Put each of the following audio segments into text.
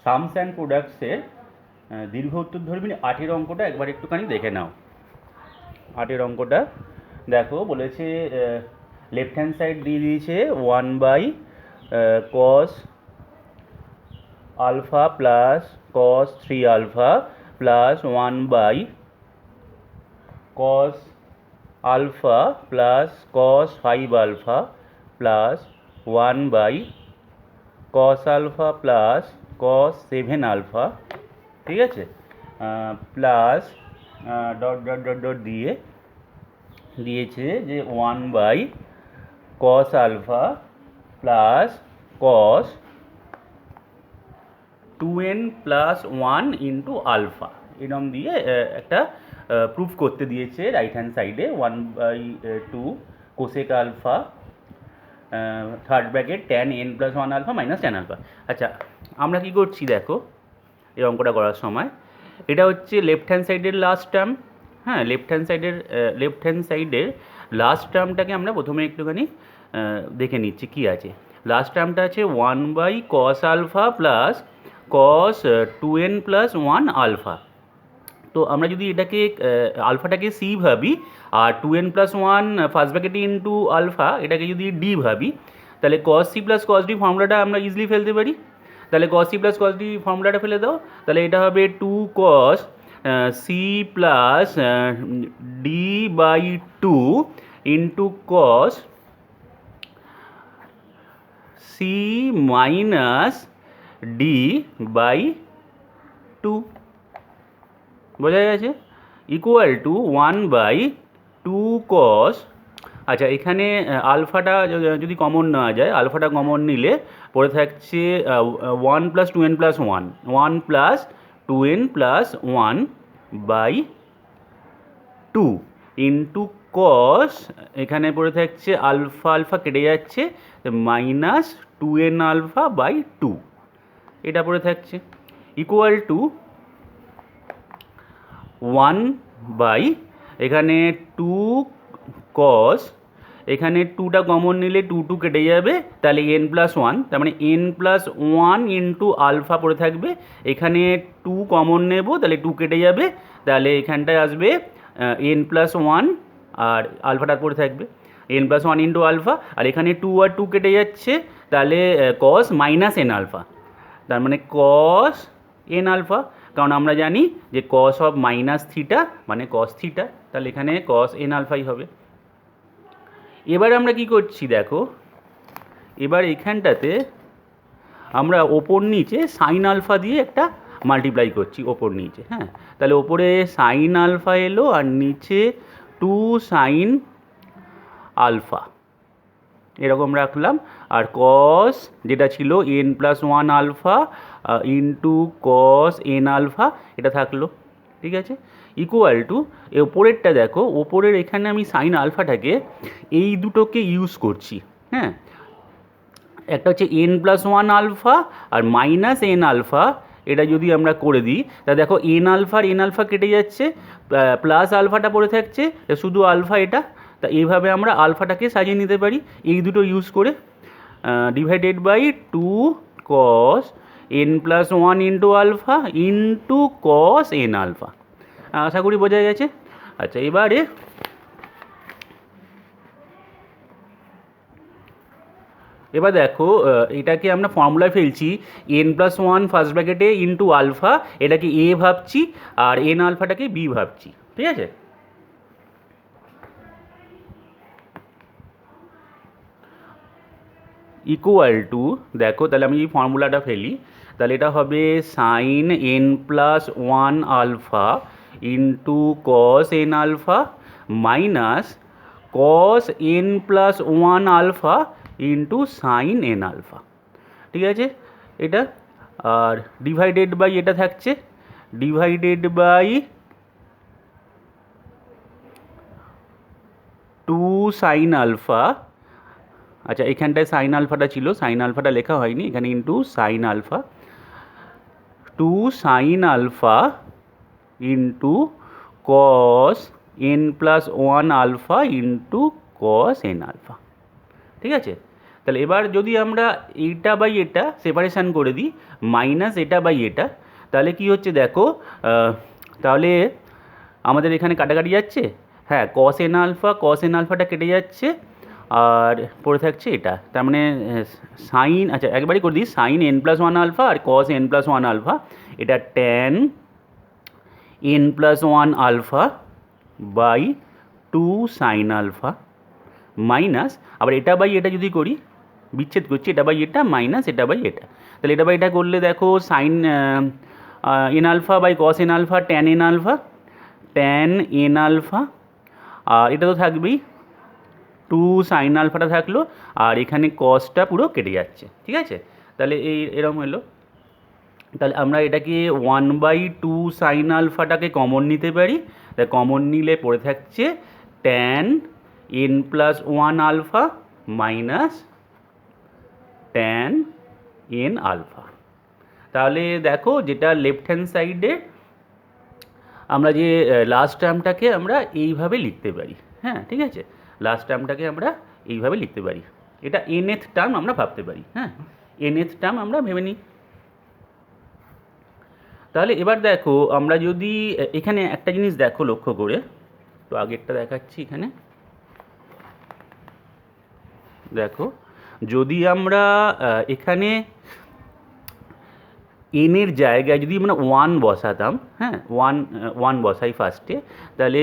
Shams and প্রোডাক্টসের দীর্ঘ উত্তরধর্মী 8 অঙ্কটা একবার একটুখানি দেখে নাও। 8 অঙ্কটা দেখো, বলেছে লেফট হ্যান্ড সাইড দিয়ে দিয়েছে 1/cos alpha plus cos 3 alpha plus 1/cos alpha plus cos 5 alpha plus 1/cos alpha plus cos 7 alpha, ঠিক আছে, plus dot dot dot dot দিয়ে দিয়েছে যে 1/cos alpha plus cos 2n plus 1 into alpha, এরকম দিয়ে একটা প্রুফ করতে দিয়েছে রাইট হ্যান্ড সাইডে 1/2 cosec alpha third bracket tan n plus 1 alpha minus tan alpha. আচ্ছা, আমরা কি করছি দেখো, এই অঙ্কটা করার সময় এটা হচ্ছে লেফট হ্যান্ড সাইডের লাস্ট টার্ম। হ্যাঁ, লেফট হ্যান্ড সাইডের লাস্ট টার্মটাকে আমরা প্রথমে একটুখানি দেখে নিচ্ছি কি আছে। লাস্ট টার্মটা আছে 1/cos alpha plus cos 2n plus 1 alpha. তো আমরা যদি এটাকে আলফাটাকে সি ভাবি আর 2n প্লাস 1 ফার্স্ট ব্র্যাকেটে ইন্টু আলফা এটাকে যদি ডি ভাবি, তাহলে cos c plus cos d ফর্মুলাটা আমরা ইজিলি ফেলতে পারি। তাহলে cos c plus cos d ফর্মুলাটা ফেলে দাও, তাহলে এটা হবে 2cos c plus d/2 into cos c minus d/2, বোঝা গেছে, ইকুয়াল টু 1/2cos। আচ্ছা, এখানে আলফাটা যদি কমন নেওয়া যায়, আলফাটা কমন নিলে পড়ে থাকছে 1 plus 2n plus 1 plus 2n plus 1/2 into cos, এখানে পড়ে থাকছে আলফা আলফা কেটে যাচ্ছে মাইনাস 2n আলফা বাই 2, এটা পড়ে থাকছে ইকুয়াল টু 1 এখানে 2cos, এখানে 2টা কমন নিলে 2 কেটে যাবে, তাহলে n প্লাস 1, তার মানে n প্লাস 1 ইন্টু আলফা পড়ে থাকবে। এখানে 2 কমন নেব, তাহলে 2 কেটে যাবে, তাহলে এখানটায় আসবে n প্লাস 1 আর আলফাটা পড়ে থাকবে n প্লাস 1 ইন্টু আলফা, আর এখানে 2 আর 2 কেটে যাচ্ছে, তাহলে cos মাইনাস n আলফা, তার মানে cos n আলফা, কারণ আমরা জানি যে cos অফ মাইনাস থিটা মানে cos থিটা, তাহলে এখানে cos n আলফাই হবে। এবার আমরা কি করছি দেখো, এবার এখানটাতে আমরা ওপর নিচে সাইন আলফা দিয়ে একটা মাল্টিপ্লাই করছি ওপর নিচে। হ্যাঁ, তাহলে ওপরে সাইন আলফা এলো আর নিচে 2 সাইন আলফা এরকম রাখলাম, আর cos যেটা ছিল n plus 1 alpha into cos n alpha এটা থাকলো, ঠিক আছে, ইকুয়াল টু ওপরেরটা দেখো, ওপরের এখানে আমি সাইন আলফাটাকে এই দুটোকে ইউজ করছি। হ্যাঁ, একটা হচ্ছে n প্লাস 1 আলফা আর মাইনাস n আলফা, এটা যদি আমরা করে দিই তা দেখো n আলফা কেটে যাচ্ছে, প্লাস আলফাটা পড়ে থাকছে, শুধু আলফা এটা। তা এইভাবে আমরা আলফাটাকে সাজিয়ে নিতে পারি এই দুটো ইউজ করে, divided by 2cos n plus 1 into alpha into cos n alpha. আশা করি বোঝা গেছে। আচ্ছা, এবার দেখো, এটাকে আমরা ফর্মুলায় ফেলছি n প্লাস 1 ফার্স্ট ব্র্যাকেটে ইন্টু আলফা, এটাকে a ভাবছি আর n আলফাটাকে b ভাবছি, ঠিক আছে। ইকুয়াল টু দেখো, তাহলে আমি এই ফর্মুলাটা ফেলি, তাহলে এটা হবে sine n plus 1 alpha into cos n alpha minus cos n plus 1 alpha into sine n alpha, ঠিক আছে এটা। আর ডিভাইডেড বাই এটা থাকছে ডিভাইডেড বাই 2 সাইন আলফা। আচ্ছা, এখানটায় সাইন আলফাটা ছিল, সাইন আলফাটা লেখা হয়নি এখানে, into sine alpha 2 sine alpha into cos n plus 1 alpha into cos n alpha, ঠিক আছে। তাহলে এবার যদি আমরা এইটা বাই এটা সেপারেশান করে দিই মাইনাস এটা বাই এটা, তাহলে কি হচ্ছে দেখো, তাহলে আমাদের এখানে কাটাকাটি যাচ্ছে, হ্যাঁ কস এন আলফাটা কেটে যাচ্ছে, আর পড়ে থাকছে এটা, তার মানে সাইন, আচ্ছা একবারই করে দিই, sine n plus one alpha আর cos n plus one alpha, এটা tan N plus one alpha by two sine alpha minus, আবার এটা বাই এটা যদি করি, বিচ্ছেদ করছি, এটা বাই এটা মাইনাস এটা বাই এটা, তাহলে এটা বাই এটা করলে দেখো sine n alpha by cos n alpha tan N alpha, tan N alpha, আর এটা তো থাকবেই, টু সাইন আলফাটা থাকলো, আর এখানে কসটা পুরো কেটে যাচ্ছে, ঠিক আছে। তাহলে এরকম হলো, তাহলে আমরা এটাকে ওয়ান বাই টু সাইন আলফাটাকে কমন নিতে পারি, তাই কমন নিলে পড়ে থাকছে tan N plus one alpha minus tan N alpha. তাহলে দেখো যেটা লেফট হ্যান্ড সাইডে আমরা যে লাস্ট টার্মটাকে আমরা এইভাবে লিখতে পারি, হ্যাঁ ঠিক আছে, লাস্ট টার্মটাকে আমরা এইভাবে লিখতে পারি, এটা nth টার্ম আমরা ভাবতে পারি, হ্যাঁ nth টার্ম আমরা ভেবে নিই। তাহলে এবার দেখো আমরা যদি এখানে একটা জিনিস দেখো লক্ষ্য করে, তো আগেরটা দেখাচ্ছি, এখানে দেখো যদি আমরা এখানে এনের জায়গায় যদি আমরা ওয়ান বসাতাম, হ্যাঁ ওয়ান বসাই ফার্স্টে, তাহলে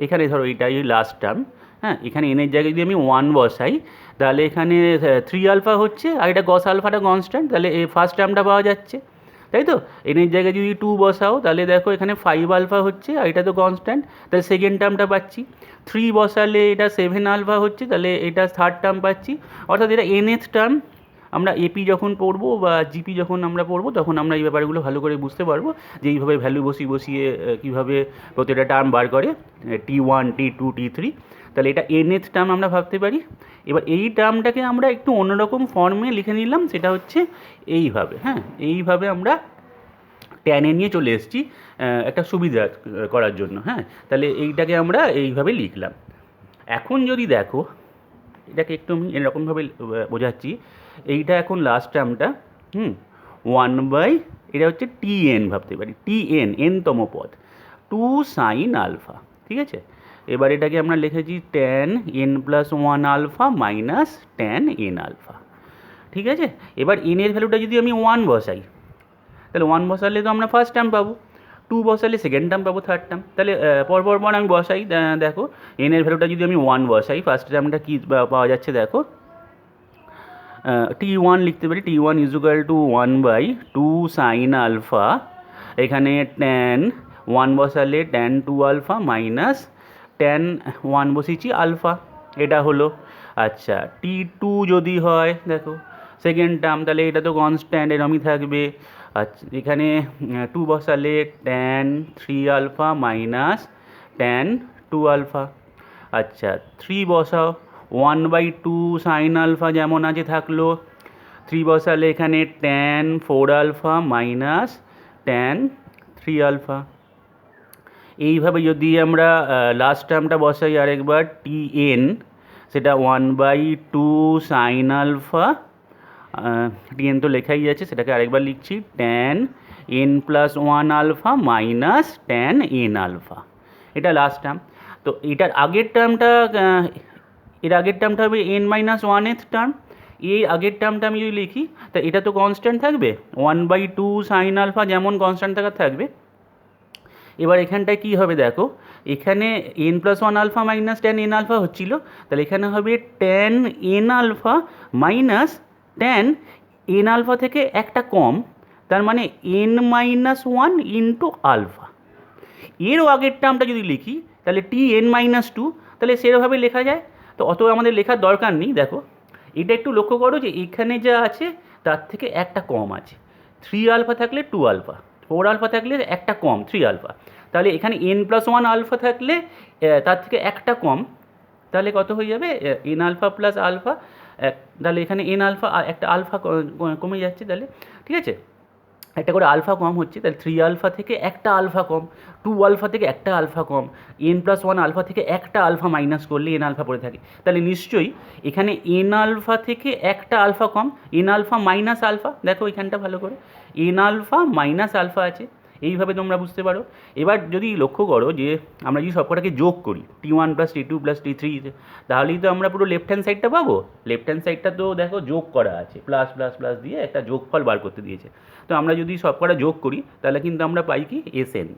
এখানে ধরো এটাই লাস্ট টার্ম, হ্যাঁ এখানে এনের জায়গায় যদি আমি ওয়ান বসাই, তাহলে এখানে থ্রি আলফা হচ্ছে, আর এটা কস আলফাটা কনস্ট্যান্ট, তাহলে এই ফার্স্ট টার্মটা পাওয়া যাচ্ছে, তাই তো। এনের জায়গায় যদি টু বসাও, তাহলে দেখো এখানে ফাইভ আলফা হচ্ছে, আর এটা তো কনস্ট্যান্ট, তাহলে সেকেন্ড টার্মটা পাচ্ছি। থ্রি বসালে এটা সেভেন আলফা হচ্ছে, তাহলে এটা থার্ড টার্ম পাচ্ছি, অর্থাৎ এটা nth টার্ম। আমরা এপি যখন পড়বো বা জিপি যখন আমরা পড়বো, তখন আমরা এই ব্যাপারগুলো ভালো করে বুঝতে পারবো যে এইভাবে ভ্যালু বসিয়ে কীভাবে প্রতিটা টার্ম বার করে, T1 T2 T3, তাহলে এটা nth টার্ম আমরা ভাবতে পারি। এবার এই টার্মটাকে আমরা একটু অন্যরকম ফর্মে লিখে নিলাম, সেটা হচ্ছে এইভাবে, হ্যাঁ এইভাবে আমরা ট্যানে নিয়ে চলে এসেছি একটা সুবিধা করার জন্য, হ্যাঁ তাহলে এইটাকে আমরা এইভাবে লিখলাম। এখন যদি দেখো এটাকে একটু আমি এরকমভাবে বোঝাচ্ছি, এইটা এখন লাস্ট টার্মটা, ওয়ান বাই এটা হচ্ছে টিএন ভাবতে পারি, টিএন এনতম পদ, টু সাইন আলফা, ঠিক আছে। এবার এটাকে আমরা লিখেছি tan N plus one alpha minus tan N alpha, ঠিক আছে। এবার এনের ভ্যালুটা যদি আমি ওয়ান বসাই, তাহলে ওয়ান বসালে তো আমরা ফার্স্ট টার্ম পাবো, টু বসালে সেকেন্ড টার্ম পাবো, থার্ড টার্ম, তাহলে পর আমি বসাই, দেখো এনের ভ্যালুটা যদি আমি ওয়ান বসাই, ফার্স্ট টার্মটা কী পাওয়া যাচ্ছে দেখো, T1 লিখতে পারি, T1 is equal to one by two sine alpha, এখানে ট্যান ওয়ান বসালে tan two alpha minus tan one বসিয়েছি আলফা, এটা হলো। আচ্ছা T2 যদি হয় দেখো সেকেন্ড টার্ম, তাহলে এটা তো কনস্ট্যান্ট এরমই থাকবে। আচ্ছা এখানে টু বসালে tan three alpha minus tan two alpha. আচ্ছা থ্রি বসাও, one by two sine alpha যেমন আছে থাকলো, থ্রি বসালে এখানে tan four alpha minus tan three alpha. এইভাবে যদি আমরা লাস্ট টার্মটা বসাই আরেকবার, টিএন, সেটা one by two sine alpha, TN তো লেখাই আছে, সেটাকে আরেকবার লিখছি, tan N plus one alpha minus tan N alpha, এটা লাস্ট টার্ম। তো এটার আগের টার্মটা, এর আগের টার্মটা হবে এন মাইনাস ওয়ানথ টার্ম, এই আগের টার্মটা আমি যদি লিখি, তা এটা তো কনস্ট্যান্ট থাকবে, one by two sine alpha যেমন কনস্ট্যান্ট থাকবে। এবার এখানটায় কী হবে দেখো, এখানে N plus one alpha minus tan N alpha হচ্ছিলো, তাহলে এখানে হবে tan N alpha minus tan N alpha থেকে একটা কম, তার মানে N minus one into alpha. এরও আগের টার্মটা যদি লিখি, তাহলে টি এন মাইনাস টু, তাহলে সেরকমভাবে লেখা যায়, তো অত আমাদের লেখার দরকার নেই। দেখো এটা একটু লক্ষ্য করো যে এখানে যা আছে তার থেকে একটা কম আছে, থ্রি আলফা থাকলে টু আলফা, ফোর আলফা থাকলে একটা কম থ্রি আলফা, তাহলে এখানে এন প্লাস ওয়ান আলফা থাকলে তার থেকে একটা কম, তাহলে কত হয়ে যাবে, এন আলফা প্লাস আলফা, তাহলে এখানে এন আলফা একটা আলফা কমে যাচ্ছে, তাহলে ঠিক আছে। একটা করে আলফা কম হচ্ছে, তাহলে 3 আলফা থেকে একটা আলফা কম, 2 আলফা থেকে একটা আলফা কম, n+1 আলফা থেকে একটা আলফা মাইনাস করলে n আলফা পড়ে থাকে। তাহলে নিশ্চয়ই এখানে n আলফা থেকে একটা আলফা কম, n আলফা মাইনাস আলফা, দেখো এখানটা ভালো করে n আলফা মাইনাস আলফা আছে। এইভাবে তোমরা বুঝতে পারো। এবার যদি লক্ষ্য করো যে আমরা যদি সবকটাকে যোগ করি t1 plus t2 plus t3, তাহলেই তো আমরা পুরো লেফট হ্যান্ড সাইডটা পাবো। লেফট হ্যান্ড সাইডটা তো দেখো যোগ করা আছে, প্লাস প্লাস প্লাস দিয়ে একটা যোগফল বার করতে দিয়েছে। তো আমরা যদি সবকটা যোগ করি তাহলে কিন্তু আমরা পাই কি SN,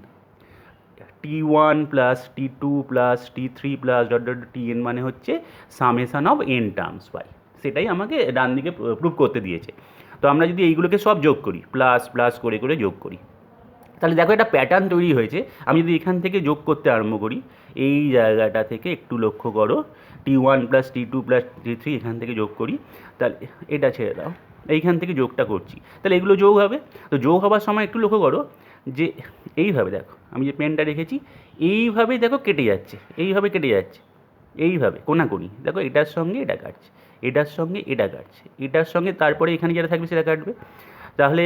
t1 plus t2 plus t3 plus dot dot tn মানে হচ্ছে সামেশন অফ n টার্মস পাই। সেটাই আমাকে ডান দিকে প্রুভ করতে দিয়েছে। তো আমরা যদি এইগুলোকে সব যোগ করি, প্লাস প্লাস করে করে যোগ করি, তাহলে দেখো একটা প্যাটার্ন তৈরি হয়েছে। আমি যদি এখান থেকে যোগ করতে আরম্ভ করি, এই জায়গাটা থেকে একটু লক্ষ্য করো, t1 plus t2 plus t3 এখান থেকে যোগ করি, তাহলে এটা ছেড়ে দাও, এইখান থেকে যোগটা করছি, তাহলে এগুলো যোগ হবে। তো যোগ হওয়ার সময় একটু লক্ষ্য করো যে এইভাবে দেখো, আমি যে পেনটা রেখেছি এইভাবেই দেখো কেটে যাচ্ছে, এইভাবে কেটে যাচ্ছে, এইভাবে কোনাকুনি দেখো, এটার সঙ্গে এটা কাটছে, এটার সঙ্গে এটা কাটছে, এটার সঙ্গে তারপরে এখানে যেটা থাকবে সেটা কাটবে। তাহলে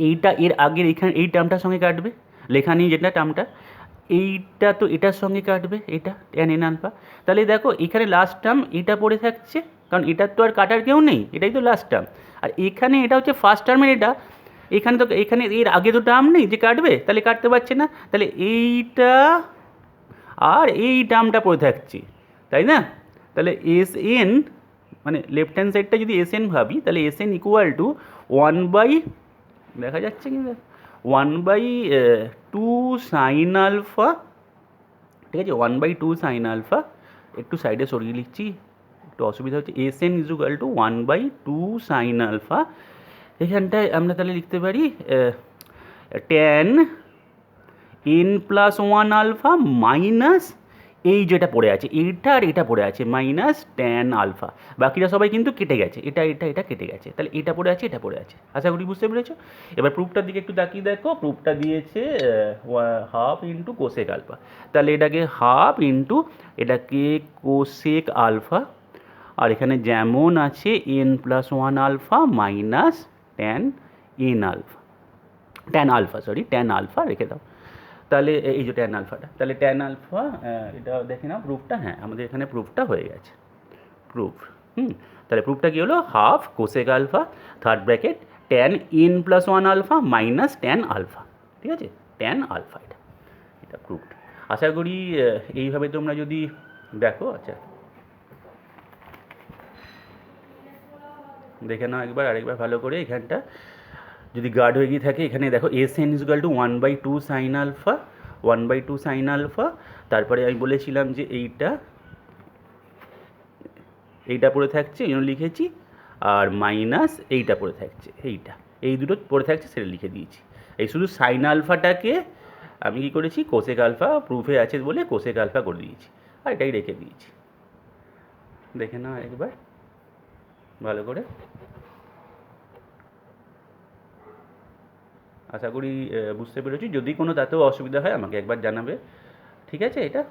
এইটা এর আগের এইখানে এই টার্মটার সঙ্গে কাটবে, লেখা নেই যেটা টার্মটা, এইটা তো এটার সঙ্গে কাটবে, এটা ট্যান এন আলফা। তাহলে দেখো এখানে লাস্ট টার্ম এটা পড়ে থাকছে, কারণ এটার তো আর কাটার কেউ নেই, এটাই তো লাস্ট টার্ম। আর এখানে এটা হচ্ছে ফার্স্ট টার্মের এটা, এখানে তো এখানে এর আগে তো টার্ম নেই যে কাটবে, তাহলে কাটতে পারছে না, তাহলে এইটা আর এই টার্মটা পড়ে থাকছে, তাই না? তাহলে এস এন মানে লেফট হ্যান্ড সাইডটা যদি এস এন ভাবি, তাহলে এস এন ইকুয়াল টু 1/, দেখা যাচ্ছে কিন্তু 1/2 সাইন আলফা, ঠিক আছে, 1/2 সাইন আলফা, একটু সাইডে সরিয়ে লিখছি, একটু অসুবিধা হচ্ছে, S N is equal to 1/2 sine alpha. এখানটায় আমরা তাহলে লিখতে পারি ট্যান n+1 আলফা মাইনাস এই যেটা পড়ে আছে, এইটা আর এটা পড়ে আছে মাইনাস ট্যান আলফা। বাকিরা সবাই কিন্তু কেটে গেছে, এটা এটা এটা কেটে গেছে, তাহলে এটা পড়ে আছে, এটা পড়ে আছে। আশা করি বুঝতে পেরেছো। এবার প্রুফটার দিকে একটু তাকিয়ে দেখো, প্রুফটা দিয়েছে হাফ ইন্টু কোসেক আলফা, তাহলে এটাকে হাফ ইন্টু এটাকে কোসেক আলফা, আর এখানে যেমন আছে n+1 alpha minus tan N alpha, tan alpha, sorry tan alpha রেখে দাও। তাহলে এই যে ট্যান আলফাটা, তাহলে ট্যান আলফা, এটা দেখে নাও প্রুফটা, হ্যাঁ আমাদের এখানে প্রুফটা হয়ে গেছে, প্রুফ। তাহলে প্রুফটা কী হলো, half cosec alpha third bracket tan n+1 alpha minus tan alpha, ঠিক আছে, ট্যান আলফা, এটা এটা প্রুফড। আশা করি এইভাবে তোমরা যদি দেখো, আচ্ছা দেখে নাও একবার, আরেকবার ভালো করে, এখানটা যদি গার্ড হয়ে গিয়ে থাকে, এখানে দেখো S N is equal to 1/2 sine alpha, 1/2 sine alpha, তারপরে আমি বলেছিলাম যে এইটা পড়ে থাকছে, এই জন্য লিখেছি, আর মাইনাস এইটা পড়ে থাকছে, এই দুটো পড়ে থাকছে, সেটা লিখে দিয়েছি। এই শুধু সাইন আলফাটাকে আমি কী করেছি, কোসেক আলফা প্রুফে আছে বলে কোসেক আলফা করে দিয়েছি, আর এটাই রেখে দিয়েছি। দেখে নাও একবার ভালো করে। আশা করি বুঝতে পেরেছি। যদি কোনো তাতেও অসুবিধা হয় আমাকে একবার জানাবে, ঠিক আছে এটা।